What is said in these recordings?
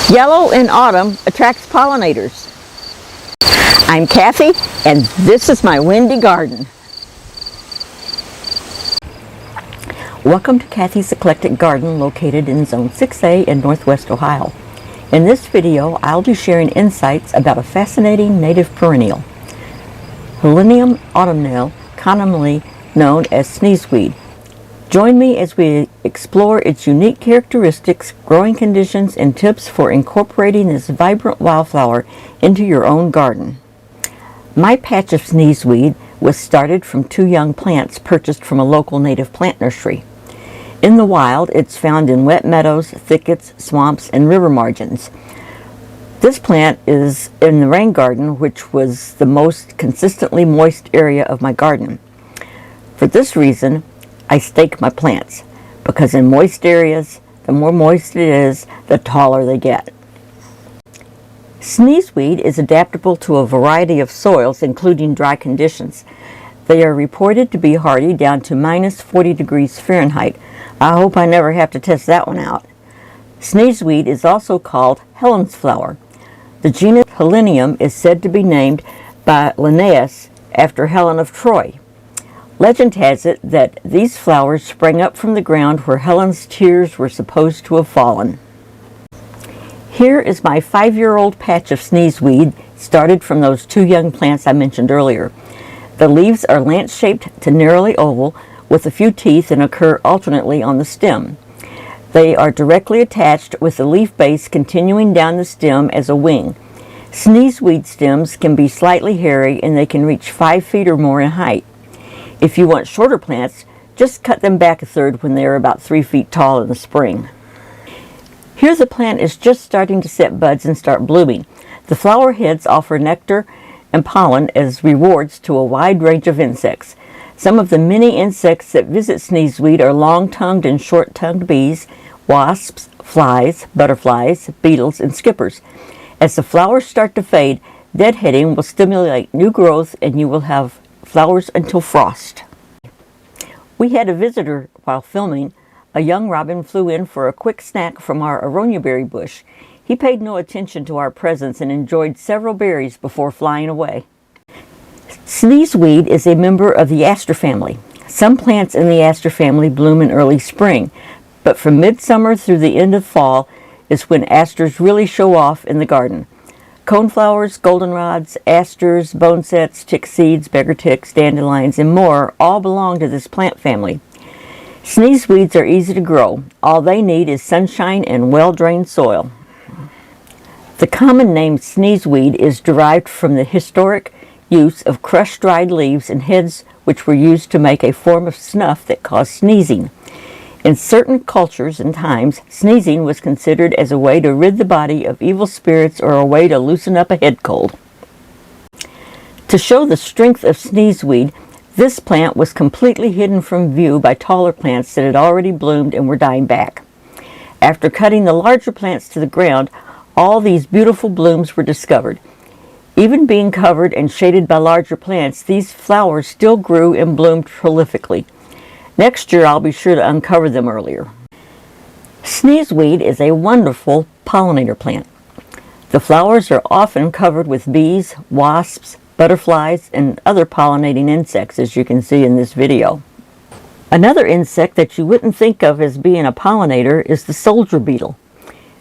Yellow in autumn attracts pollinators. I'm Cathy, and this is my windy garden. Welcome to Cathy's Eclectic Garden, located in Zone 6A in Northwest Ohio. In this video, I'll be sharing insights about a fascinating native perennial, Helenium autumnale, commonly known as sneezeweed. Join me as we explore its unique characteristics, growing conditions, and tips for incorporating this vibrant wildflower into your own garden. My patch of sneezeweed was started from 2 young plants purchased from a local native plant nursery. In the wild, it's found in wet meadows, thickets, swamps, and river margins. This plant is in the rain garden, which was the most consistently moist area of my garden. For this reason, I stake my plants, because in moist areas, the more moist it is, the taller they get. Sneezeweed is adaptable to a variety of soils, including dry conditions. They are reported to be hardy down to minus 40 degrees Fahrenheit. I hope I never have to test that one out. Sneezeweed is also called Helen's flower. The genus Helenium is said to be named by Linnaeus after Helen of Troy. Legend has it that these flowers sprang up from the ground where Helen's tears were supposed to have fallen. Here is my 5-year-old patch of sneezeweed, started from those 2 young plants I mentioned earlier. The leaves are lance-shaped to narrowly oval with a few teeth and occur alternately on the stem. They are directly attached with the leaf base continuing down the stem as a wing. Sneezeweed stems can be slightly hairy and they can reach 5 feet or more in height. If you want shorter plants, just cut them back a third when they are about 3 feet tall in the spring. Here the plant is just starting to set buds and start blooming. The flower heads offer nectar and pollen as rewards to a wide range of insects. Some of the many insects that visit sneezeweed are long-tongued and short-tongued bees, wasps, flies, butterflies, beetles, and skippers. As the flowers start to fade, deadheading will stimulate new growth and you will have flowers until frost. We had a visitor while filming. A young robin flew in for a quick snack from our aronia berry bush. He paid no attention to our presence and enjoyed several berries before flying away. Sneezeweed is a member of the aster family. Some plants in the aster family bloom in early spring, but from midsummer through the end of fall is when asters really show off in the garden. Coneflowers, goldenrods, asters, bonesets, tick seeds, beggar ticks, dandelions, and more all belong to this plant family. Sneezeweeds are easy to grow. All they need is sunshine and well-drained soil. The common name sneezeweed is derived from the historic use of crushed dried leaves and heads, which were used to make a form of snuff that caused sneezing. In certain cultures and times, sneezing was considered as a way to rid the body of evil spirits or a way to loosen up a head cold. To show the strength of sneezeweed, this plant was completely hidden from view by taller plants that had already bloomed and were dying back. After cutting the larger plants to the ground, all these beautiful blooms were discovered. Even being covered and shaded by larger plants, these flowers still grew and bloomed prolifically. Next year, I'll be sure to uncover them earlier. Sneezeweed is a wonderful pollinator plant. The flowers are often covered with bees, wasps, butterflies, and other pollinating insects, as you can see in this video. Another insect that you wouldn't think of as being a pollinator is the soldier beetle,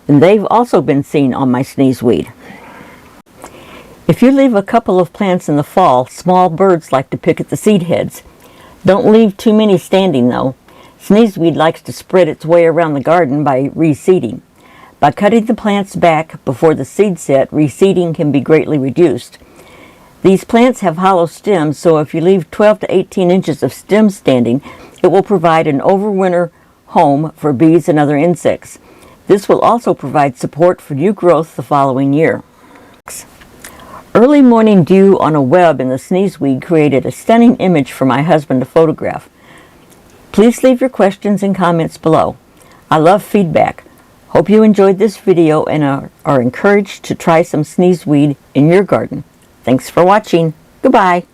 and they've also been seen on my sneezeweed. If you leave a couple of plants in the fall, small birds like to pick at the seed heads. Don't leave too many standing though. Sneezeweed likes to spread its way around the garden by reseeding. By cutting the plants back before the seed set, reseeding can be greatly reduced. These plants have hollow stems, so if you leave 12 to 18 inches of stem standing, it will provide an overwinter home for bees and other insects. This will also provide support for new growth the following year. Early morning dew on a web in the sneezeweed created a stunning image for my husband to photograph. Please leave your questions and comments below. I love feedback. Hope you enjoyed this video and are encouraged to try some sneezeweed in your garden. Thanks for watching. Goodbye.